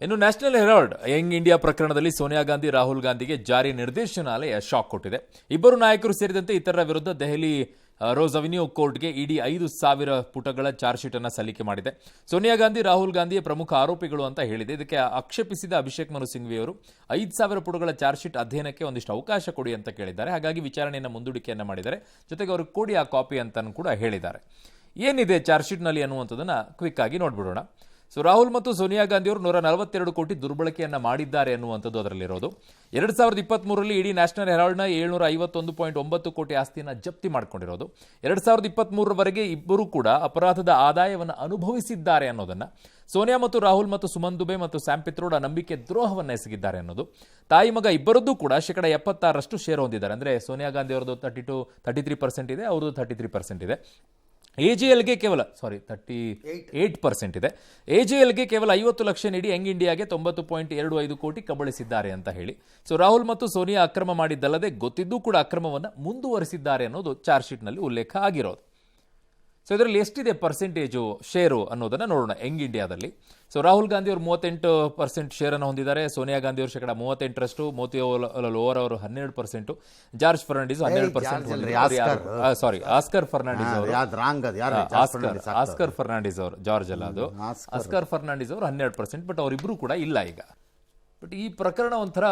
ಇನ್ನು national Herald Young India ಪ್ರಕರಣದಲ್ಲಿ ಸೋನಿಯಾ ಗಾಂಧಿ ರಾಹುಲ್ ಗಾಂಧಿಗೆ ಜಾರಿ ನಿರ್ದೇಶನಾಲಯ ಶಾಕ್ ಕೊಟ್ಟಿದೆ. ಇಬ್ಬರು ನಾಯಕರು ಸೇರಿದಂತೆ ಇತರರ ವಿರುದ್ಧ ದೆಹಲಿ ರೋಸ್ ಅವೆನ್ಯೂ ಕೋರ್ಟ್ಗೆ ಇಡಿ 5,000 ಪುಟಗಳ ಚಾರ್ಜ್ ಶೀಟ್ ಅನ್ನು ಸಲ್ಲಿಕೆ ಮಾಡಿದೆ. ಸೋನಿಯಾ ಗಾಂಧಿ ರಾಹುಲ್ ಗಾಂಧಿಯ ಪ್ರಮುಖ ಆರೋಪಿಗಳು ಅಂತ ಹೇಳಿದೆ. ಇದಕ್ಕೆ ಆಕ್ಷೇಪಿಸಿದ ಅಭಿಷೇಕ್ ಮನು ಸಿಂಘ್ವಿ ಅವರು 5,000 ಪುಟಗಳ ಚಾರ್ಜ್ ಶೀಟ್ ಅಧ್ಯಯನಕ್ಕೆ ಒಂದಿಷ್ಟು ಅವಕಾಶ ಕೊಡಿ ಅಂತ ಕೇಳಿದ್ದಾರೆ. ಹಾಗಾಗಿ ವಿಚಾರಣೆಯನ್ನು ಮುಂದೂಡಿಕೆಯನ್ನು ಮಾಡಿದ್ದಾರೆ. ಜೊತೆಗೆ ಅವರು ಕೊಡಿ ಆ ಕಾಪಿ ಅಂತ ಕೂಡ ಹೇಳಿದ್ದಾರೆ. ಏನಿದೆ ಚಾರ್ಜ್ ಶೀಟ್ನಲ್ಲಿ ಅನ್ನುವಂಥದ್ದನ್ನು ಕ್ವಿಕ್ ಆಗಿ ನೋಡ್ಬಿಡೋಣ. ರಾಹುಲ್ ಮತ್ತು ಸೋನಿಯಾ ಗಾಂಧಿ ಅವರು 142 ಕೋಟಿ ದುರ್ಬಳಕೆಯನ್ನ ಮಾಡಿದ್ದಾರೆ ಅನ್ನುವಂಥದ್ದು ಅದರಲ್ಲಿರೋದು. 2023ರಲ್ಲಿ ಇಡೀ ನ್ಯಾಷನಲ್ ಹೆರಾಲ್ಡ್ನ 751.9 ಕೋಟಿ ಆಸ್ತಿಯನ್ನು ಜಪ್ತಿ ಮಾಡಿಕೊಂಡಿರೋದು. 2023ರವರೆಗೆ ಇಬ್ಬರು ಕೂಡ ಅಪರಾಧದ ಆದಾಯವನ್ನು ಅನುಭವಿಸಿದ್ದಾರೆ ಅನ್ನೋದನ್ನ ಸೋನಿಯಾ ಮತ್ತು ರಾಹುಲ್ ಮತ್ತು ಸುಮನ್ ದುಬೆ ಮತ್ತು ಸ್ಯಾಮ್ ಪಿತ್ರೋಡ ನಂಬಿಕೆ ದ್ರೋಹವನ್ನು ಎಸಗಿದ್ದಾರೆ ಅನ್ನೋದು. ತಾಯಿ ಮಗ ಇಬ್ಬರದ್ದು ಕೂಡ 76% ಶೇರ್ ಹೊಂದಿದ್ದಾರೆ. ಅಂದರೆ ಸೋನಿಯಾ ಗಾಂಧಿ ಅವರದ್ದು 33% ಇದೆ, ಅವ್ರದ್ದು 33% ಇದೆ. ಎಜಿಎಲ್ಗೆ ಕೇವಲ 38% ಇದೆ. ಎಜಿಎಲ್ಗೆ ಕೇವಲ 50 ಲಕ್ಷ ನೀಡಿ ಯಂಗ್ ಇಂಡಿಯಾಗೆ 90.25 ಕೋಟಿ ಕಬಳಿಸಿದ್ದಾರೆ ಅಂತ ಹೇಳಿ. ರಾಹುಲ್ ಮತ್ತು ಸೋನಿಯಾ ಅಕ್ರಮ ಮಾಡಿದ್ದಲ್ಲದೆ ಗೊತ್ತಿದ್ದೂ ಕೂಡ ಅಕ್ರಮವನ್ನು ಮುಂದುವರಿಸಿದ್ದಾರೆ ಅನ್ನೋದು ಚಾರ್ಜ್ ಶೀಟ್ನಲ್ಲಿ ಉಲ್ಲೇಖ ಆಗಿರೋದು. ಇದರಲ್ಲಿ ಎಷ್ಟಿದೆ ಪರ್ಸೆಂಟೇಜು ಶೇರು ಅನ್ನೋದನ್ನು ನೋಡೋಣ. ಯಂಗ್ ಇಂಡಿಯಾದಲ್ಲಿ ರಾಹುಲ್ ಗಾಂಧಿ ಅವರು 38% ಶೇರನ್ನು ಹೊಂದಿದ್ದಾರೆ. ಸೋನಿಯಾ ಗಾಂಧಿ ಅವರು 38%, ಮೋತಿಲಾಲ್ ವೋರಾ ಅವರು 12%, ಜಾರ್ಜ್ ಫರ್ನಾಂಡಿಸ್ 12%. ಆಸ್ಕರ್ ಫರ್ನಾಂಡಿಸ್ ಅವರು ಆಸ್ಕರ್ ಫರ್ನಾಂಡಿಸ್ ಅವರು ಜಾರ್ಜ್ ಅಲ್ಲ, ಅದು ಆಸ್ಕರ್ ಫರ್ನಾಂಡಿಸ್ ಅವರು 12%. ಬಟ್ ಅವರಿಬ್ರು ಕೂಡ ಇಲ್ಲ ಈಗ. ಬಟ್ ಈ ಪ್ರಕರಣ ಒಂಥರ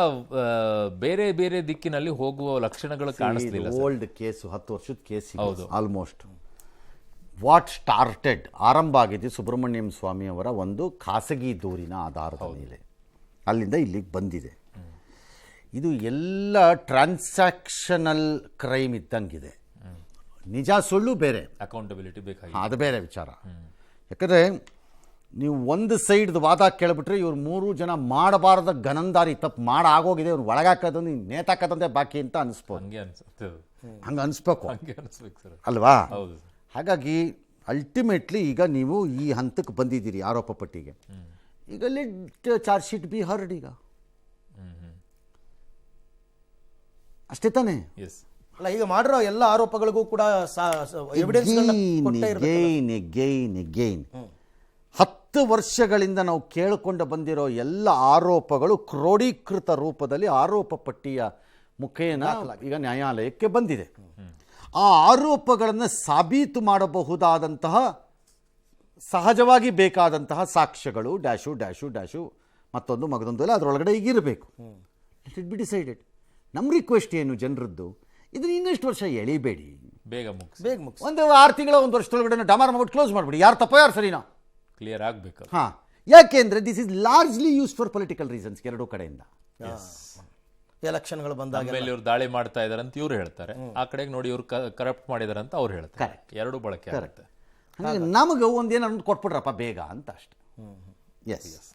ಬೇರೆ ಬೇರೆ ದಿಕ್ಕಿನಲ್ಲಿ ಹೋಗುವ ಲಕ್ಷಣಗಳು ಕಾಣಿಸ್ಲಿಲ್ಲ. ಓಲ್ಡ್ ಕೇಸು, 10 ವರ್ಷದ ಕೇಸ್. ಹೌದು, ಆಲ್ಮೋಸ್ಟ್ ವಾಟ್ ಸ್ಟಾರ್ಟೆಡ್ ಆರಂಭ ಆಗಿದೆ ಸುಬ್ರಹ್ಮಣ್ಯಂ ಸ್ವಾಮಿ ಅವರ ಒಂದು ಖಾಸಗಿ ದೂರಿನ ಆಧಾರದ ಮೇಲೆ, ಅಲ್ಲಿಂದ ಇಲ್ಲಿಗೆ ಬಂದಿದೆ. ಇದು ಎಲ್ಲ ಟ್ರಾನ್ಸಾಕ್ಷನಲ್ ಕ್ರೈಮ್ ಇದ್ದಂಗಿದೆ. ನಿಜ ಸುಳ್ಳು ಬೇರೆ, ಅಕೌಂಟಬಿಲಿಟಿ ಬೇಕಾಗಿ ಅದು ಬೇರೆ ವಿಚಾರ. ಯಾಕಂದರೆ ನೀವು ಒಂದು ಸೈಡ್ದು ವಾದ ಕೇಳಿಬಿಟ್ರೆ ಇವ್ರು 3 ಜನ ಮಾಡಬಾರ್ದ ಗನಂದಾರಿ ತಪ್ಪು ಆಗೋಗಿದೆ, ಇವ್ರು ಒಳಗಾಕೋದು ನೇತಾಕೋದಂತೆ ಬಾಕಿ ಅಂತ ಅನಿಸ್ಬೋದು. ಹಂಗೆ ಅನಿಸ್ಬೇಕು ಅಲ್ವಾ? ಹಾಗಾಗಿ ಅಲ್ಟಿಮೇಟ್ಲಿ ಈಗ ನೀವು ಈ ಹಂತಕ್ಕೆ ಬಂದಿದ್ದೀರಿ ಆರೋಪ ಪಟ್ಟಿಗೆ. ಈಗ let charge sheet B heard. ಈಗ ಅಷ್ಟೇ ತಾನೇ? ಅಲ್ಲ, ಈಗ ಮಾಡಿರೋ ಎಲ್ಲ ಆರೋಪಗಳಿಗೂ ಕೂಡ ಗೇನ್ 10 ವರ್ಷಗಳಿಂದ ನಾವು ಕೇಳಿಕೊಂಡು ಬಂದಿರೋ ಎಲ್ಲ ಆರೋಪಗಳು ಕ್ರೋಢೀಕೃತ ರೂಪದಲ್ಲಿ ಆರೋಪ ಪಟ್ಟಿಯ ಮುಖೇನ ಈಗ ನ್ಯಾಯಾಲಯಕ್ಕೆ ಬಂದಿದೆ. ಆ ಆರೋಪಗಳನ್ನು ಸಾಬೀತು ಮಾಡಬಹುದಾದಂತಹ ಸಹಜವಾಗಿ ಬೇಕಾದಂತಹ ಸಾಕ್ಷ್ಯಗಳು ಡ್ಯಾಶು ಮತ್ತೊಂದು ಮಗದೊಂದು ಎಲ್ಲ ಅದರೊಳಗಡೆ ಈಗಿರಬೇಕು. It be decided. ನಮ್ಮ ರಿಕ್ವೆಸ್ಟ್ ಏನು ಜನರದ್ದು, ಇದನ್ನ ಇನ್ನಷ್ಟು ವರ್ಷ ಎಳಿಬೇಡಿ, ಬೇಗ ಮುಗಿಸಿ. ಒಂದು 6 ತಿಂಗಳ 1 ವರ್ಷದೊಳಗಡೆ ಡಮಾರ್ ಮಾಡ್ಬಿಟ್ಟು ಕ್ಲೋಸ್ ಮಾಡಿಬಿಡಿ. ಯಾರು ತಪ್ಪೋ ಯಾರು ಸರಿನಾ ಕ್ಲಿಯರ್ ಆಗಬೇಕು. ಹಾಂ, ಯಾಕೆಂದರೆ this is largely use for political reasons. ಎರಡೂ ಕಡೆಯಿಂದ ಎಲೆಕ್ಷನ್ಗಳು ಬಂದಾಗ ಇವ್ರು ದಾಳಿ ಮಾಡ್ತಾ ಇದಾರೆ ಅಂತ ಇವ್ರು ಹೇಳ್ತಾರೆ, ಆ ಕಡೆಗೆ ನೋಡಿ ಇವ್ರು ಕರಪ್ಟ್ ಮಾಡಿದಾರೆ ಅಂತ ಅವ್ರು ಹೇಳ್ತಾರೆ. ಎರಡೂ ಬಳಕೆ ಆಗುತ್ತೆ. ನಮಗೆ ಒಂದೇನೋ ಕೊಟ್ಬಿಡ್ರಪ್ಪ ಬೇಗ ಅಂತ ಅಷ್ಟೇ. ಎಸ್.